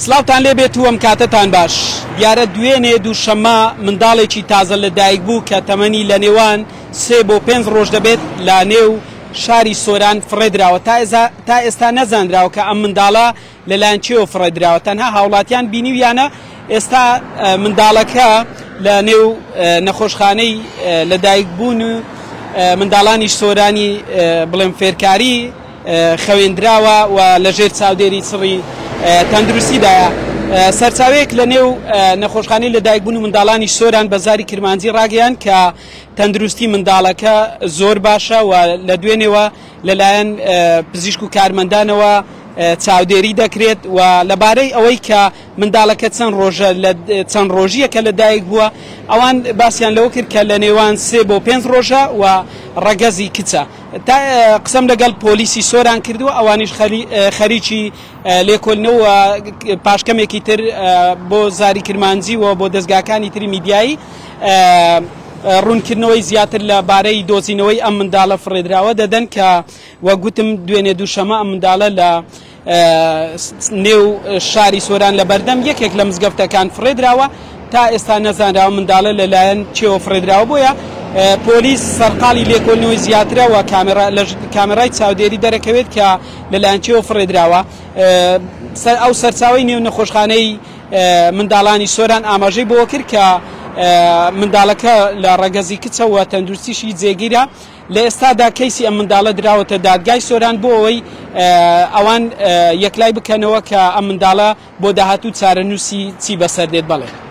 سلااوتان لێ بێت و ئەم کاتتان باش. دیارە دوێنێ دووشەممە منداڵێکی تازە لەدایک بوو کە تەمەنی لە نێوان 3 بۆ 5 ڕۆژ دەبێت لە نێو شاری سۆران فڕێدراوە. تا ئێستا نەزانراوە کە ئەم منداڵە لەلایەن چێوە فڕێدراوە. تەنها هاوڵاتیان بینیویانە ئێستا منداڵەکە لە نێو نەخۆشخانەی لەدایک بوون و منداڵانی سۆرانی بڵێم فێرکاری خەوێندراوە و لەژێر چاودێری سڕی تەندروستیدایە. سەرچاوەیەک لە نێو نەخۆشخانەی لەدایکبوون و منداڵانی سۆران بەزاری کرمانجی ڕاگەیان کە تەندروستی منداڵەکە زۆر باشە و لە دوێنێەوە لەلایەن پزیشک و کارمەندانەوە چاودێری دەکرێت و لەبارەی ئەوەی کە منداڵەکە چەند ڕۆژیە کە لەدایک بووە ئەوان باسییان لەوە کرد کە لە نێوان 3 بۆ 5 ڕۆژە و ڕەگەزی کچە. تا قسەم لەگەڵ پۆلیسی سۆران کردووە ئەوانیش خەریکی لێکۆڵنەوە پاشکەمێکی تر بۆ زاری کرمانجی و بۆ دەستگاکانی تری میدیایی ڕوونکردنەوەی زیاتر لەبارەی دۆزینەوەی ئەم منداڵە فڕێدراوە دەدەن کە وەگوتم دوێنێ دووشەمە ئەم منداڵە لە نێو شاری سۆران لە بەردەم یەکێک لە مزگەفتەکان فڕێدراوە. تا ئێستا نەزانراوە منداڵە لەلایەن چێوە فڕێدراوە بۆیە پۆلیس سەرقاڵی لێکۆڵنەوەی زیاترە و کامێرای چاودێری دەرەکەوێت کە لەلایەن چێوە فڕێدراوە. ئەو سەرچاوی نێو نەخۆشخانەی منداڵانی سۆران ئاماژەی بۆ کرد کە منداڵەکە لە ڕەگەزی کچەوە تەندروستیشی جێگیرە. لە ئێستادا کەیسی ئەم منداڵە دراوەتە دادگای سۆران بۆ ئەوەی ئەوان یەکلای بکەنەوە کە ئەم منداڵە بۆ داهاتوو چارەنووسی چی بەسەر دێت. بەڵێ